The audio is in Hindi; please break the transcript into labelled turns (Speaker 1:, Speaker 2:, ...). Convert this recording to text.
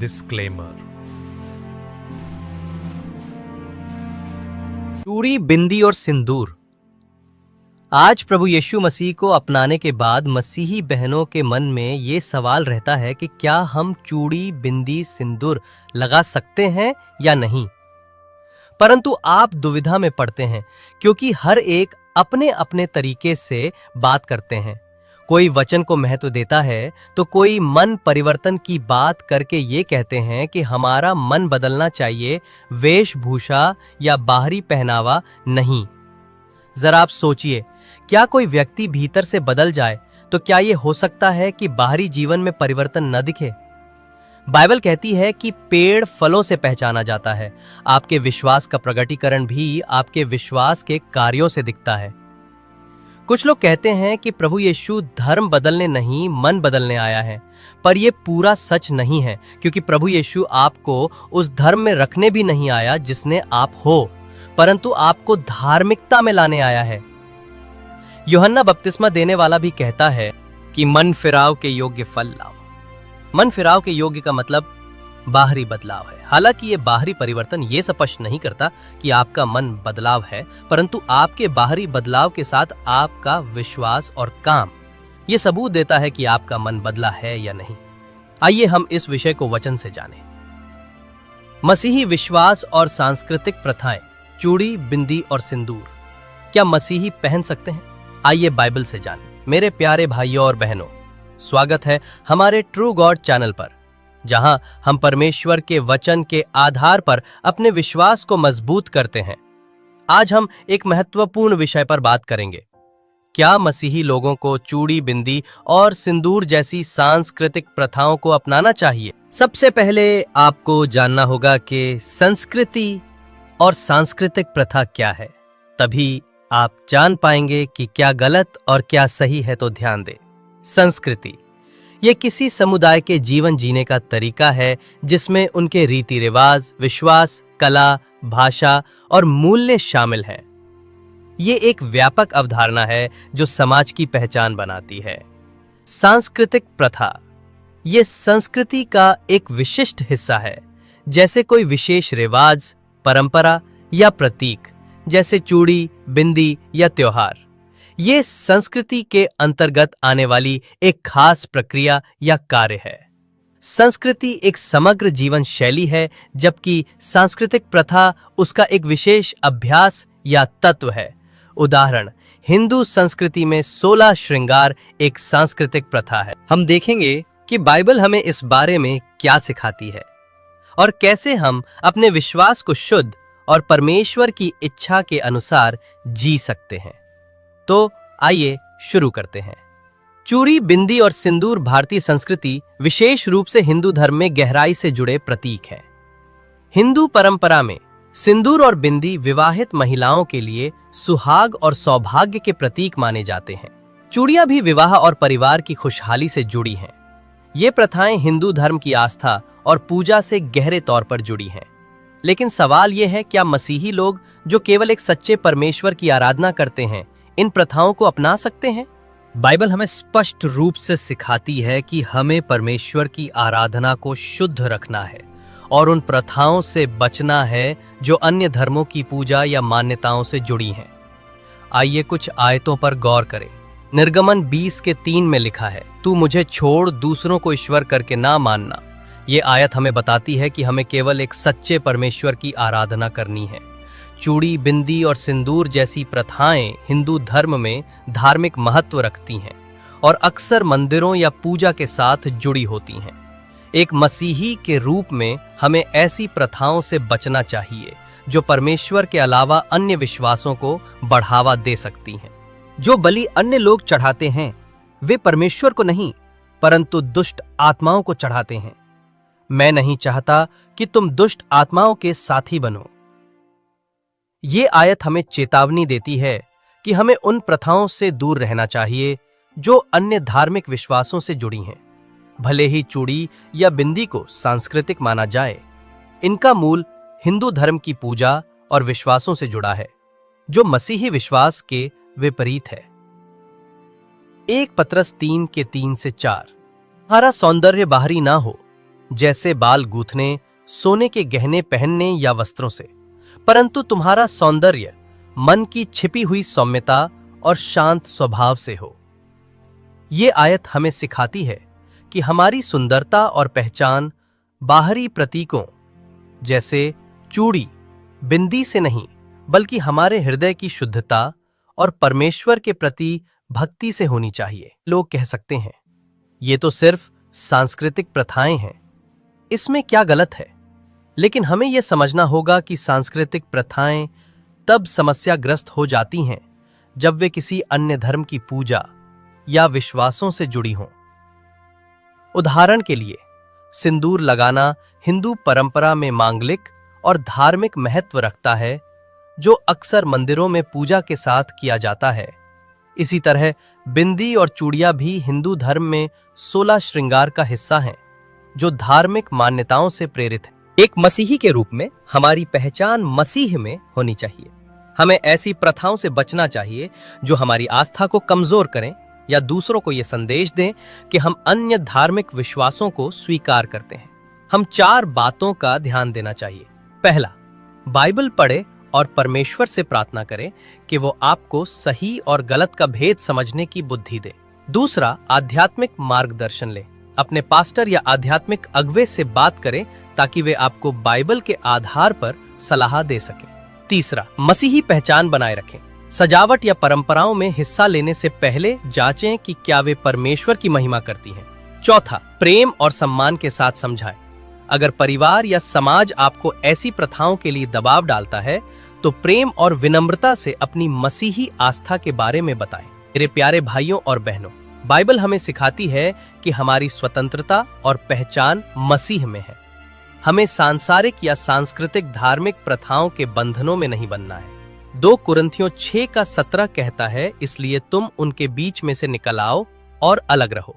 Speaker 1: Disclaimer.
Speaker 2: चूड़ी, बिंदी और सिंदूर। आज प्रभु यीशु मसीह को अपनाने के बाद मसीही बहनों के मन में ये सवाल रहता है कि क्या हम चूड़ी, बिंदी, सिंदूर लगा सकते हैं या नहीं। परंतु आप दुविधा में पड़ते हैं क्योंकि हर एक अपने अपने तरीके से बात करते हैं। कोई वचन को महत्व देता है तो कोई मन परिवर्तन की बात करके ये कहते हैं कि हमारा मन बदलना चाहिए, वेशभूषा या बाहरी पहनावा नहीं। जरा आप सोचिए, क्या कोई व्यक्ति भीतर से बदल जाए तो क्या यह हो सकता है कि बाहरी जीवन में परिवर्तन न दिखे? बाइबल कहती है कि पेड़ फलों से पहचाना जाता है। आपके विश्वास का प्रकटीकरण भी आपके विश्वास के कार्यों से दिखता है। कुछ लोग कहते हैं कि प्रभु यीशु धर्म बदलने नहीं, मन बदलने आया है, पर यह पूरा सच नहीं है, क्योंकि प्रभु यीशु आपको उस धर्म में रखने भी नहीं आया जिसने आप हो, परंतु आपको धार्मिकता में लाने आया है। यूहन्ना बपतिस्मा देने वाला भी कहता है कि मन फिराव के योग्य फल लाओ। मन फिराव के योग्य का मतलब बाहरी बदलाव है। हालांकि ये बाहरी परिवर्तन ये स्पष्ट नहीं करता कि आपका मन बदलाव है, परंतु आपके बाहरी बदलाव के साथ आपका विश्वास और काम ये सबूत देता है कि आपका मन बदला है या नहीं। आइए हम इस विषय को वचन से जानें। मसीही विश्वास और सांस्कृतिक प्रथाएं, चूड़ी, बिंदी और सिंदूर क्या मसीही पहन सकते हैं? आइए बाइबल से जानें। मेरे प्यारे भाइयों और बहनों, स्वागत है हमारे ट्रू गॉड चैनल पर, जहां हम परमेश्वर के वचन के आधार पर अपने विश्वास को मजबूत करते हैं। आज हम एक महत्वपूर्ण विषय पर बात करेंगे। क्या मसीही लोगों को चूड़ी, बिंदी और सिंदूर जैसी सांस्कृतिक प्रथाओं को अपनाना चाहिए? सबसे पहले आपको जानना होगा कि संस्कृति और सांस्कृतिक प्रथा क्या है, तभी आप जान पाएंगे कि क्या गलत और क्या सही है। तो ध्यान दें। संस्कृति ये किसी समुदाय के जीवन जीने का तरीका है जिसमें उनके रीति रिवाज, विश्वास, कला, भाषा और मूल्य शामिल हैं। ये एक व्यापक अवधारणा है जो समाज की पहचान बनाती है। सांस्कृतिक प्रथा ये संस्कृति का एक विशिष्ट हिस्सा है, जैसे कोई विशेष रिवाज, परंपरा या प्रतीक, जैसे चूड़ी, बिंदी या त्योहार। ये संस्कृति के अंतर्गत आने वाली एक खास प्रक्रिया या कार्य है। संस्कृति एक समग्र जीवन शैली है, जबकि सांस्कृतिक प्रथा उसका एक विशेष अभ्यास या तत्व है। उदाहरण, हिंदू संस्कृति में 16 श्रृंगार एक सांस्कृतिक प्रथा है। हम देखेंगे कि बाइबल हमें इस बारे में क्या सिखाती है और कैसे हम अपने विश्वास को शुद्ध और परमेश्वर की इच्छा के अनुसार जी सकते हैं। तो आइए शुरू करते हैं। चूड़ी, बिंदी और सिंदूर भारतीय संस्कृति, विशेष रूप से हिंदू धर्म में गहराई से जुड़े प्रतीक हैं। हिंदू परंपरा में सिंदूर और बिंदी विवाहित महिलाओं के लिए सुहाग और सौभाग्य के प्रतीक माने जाते हैं। चूड़ियां भी विवाह और परिवार की खुशहाली से जुड़ी हैं। ये प्रथाएं हिंदू धर्म की आस्था और पूजा से गहरे तौर पर जुड़ी हैं। लेकिन सवाल यह है, क्या मसीही लोग जो केवल एक सच्चे परमेश्वर की आराधना करते हैं इन प्रथाओं को अपना सकते हैं? बाइबल हमें स्पष्ट रूप से सिखाती है कि हमें परमेश्वर की आराधना को शुद्ध रखना है और उन प्रथाओं से बचना है जो अन्य धर्मों की पूजा या मान्यताओं से जुड़ी हैं। आइए कुछ आयतों पर गौर करें। निर्गमन 20:3 में लिखा है, तू मुझे छोड़ दूसरों को ईश्वर करके ना मानना। ये आयत हमें बताती है कि हमें केवल एक सच्चे परमेश्वर की आराधना करनी है। चूड़ी, बिंदी और सिंदूर जैसी प्रथाएं हिंदू धर्म में धार्मिक महत्व रखती हैं और अक्सर मंदिरों या पूजा के साथ जुड़ी होती हैं। एक मसीही के रूप में हमें ऐसी प्रथाओं से बचना चाहिए जो परमेश्वर के अलावा अन्य विश्वासों को बढ़ावा दे सकती हैं। जो बलि अन्य लोग चढ़ाते हैं वे परमेश्वर को नहीं, परंतु दुष्ट आत्माओं को चढ़ाते हैं। मैं नहीं चाहता कि तुम दुष्ट आत्माओं के साथी बनो। ये आयत हमें चेतावनी देती है कि हमें उन प्रथाओं से दूर रहना चाहिए जो अन्य धार्मिक विश्वासों से जुड़ी हैं। भले ही चूड़ी या बिंदी को सांस्कृतिक माना जाए, इनका मूल हिंदू धर्म की पूजा और विश्वासों से जुड़ा है, जो मसीही विश्वास के विपरीत है। 1 पतरस 3:3-4 तुम्हारा सौंदर्य बाहरी ना हो, जैसे बाल गूंथने, सोने के गहने पहनने या वस्त्रों से, परंतु तुम्हारा सौंदर्य मन की छिपी हुई सौम्यता और शांत स्वभाव से हो। ये आयत हमें सिखाती है कि हमारी सुंदरता और पहचान बाहरी प्रतीकों जैसे चूड़ी, बिंदी से नहीं, बल्कि हमारे हृदय की शुद्धता और परमेश्वर के प्रति भक्ति से होनी चाहिए। लोग कह सकते हैं, ये तो सिर्फ सांस्कृतिक प्रथाएं हैं, इसमें क्या गलत है? लेकिन हमें यह समझना होगा कि सांस्कृतिक प्रथाएं तब समस्याग्रस्त हो जाती हैं जब वे किसी अन्य धर्म की पूजा या विश्वासों से जुड़ी हों। उदाहरण के लिए, सिंदूर लगाना हिंदू परंपरा में मांगलिक और धार्मिक महत्व रखता है, जो अक्सर मंदिरों में पूजा के साथ किया जाता है। इसी तरह बिंदी और चूड़ियां भी हिंदू धर्म में 16 श्रृंगार का हिस्सा हैं, जो धार्मिक मान्यताओं से प्रेरित है। एक मसीही के रूप में हमारी पहचान मसीह में होनी चाहिए। हमें ऐसी प्रथाओं से बचना चाहिए जो हमारी आस्था को कमजोर करें या दूसरों को यह संदेश दें कि हम अन्य धार्मिक विश्वासों को स्वीकार करते हैं। हम 4 बातों का ध्यान देना चाहिए। पहला, बाइबल पढ़े और परमेश्वर से प्रार्थना करें कि वो आपको सही और गलत का भेद समझने की बुद्धि दे। दूसरा, आध्यात्मिक मार्गदर्शन लें। अपने पास्टर या आध्यात्मिक अगुवे से बात करें ताकि वे आपको बाइबल के आधार पर सलाह दे सकें। तीसरा, मसीही पहचान बनाए रखें। सजावट या परंपराओं में हिस्सा लेने से पहले जांचें कि क्या वे परमेश्वर की महिमा करती हैं। चौथा, प्रेम और सम्मान के साथ समझाएं। अगर परिवार या समाज आपको ऐसी प्रथाओं के लिए दबाव डालता है, तो प्रेम और विनम्रता से अपनी मसीही आस्था के बारे में बताएं। मेरे प्यारे भाइयों और बहनों, बाइबल हमें सिखाती है कि हमारी स्वतंत्रता और पहचान मसीह में है। हमें सांसारिक या सांस्कृतिक धार्मिक प्रथाओं के बंधनों में नहीं बनना है। 2 कुरिन्थियों 6 का 17 कहता है, इसलिए तुम उनके बीच में से निकल आओ और अलग रहो।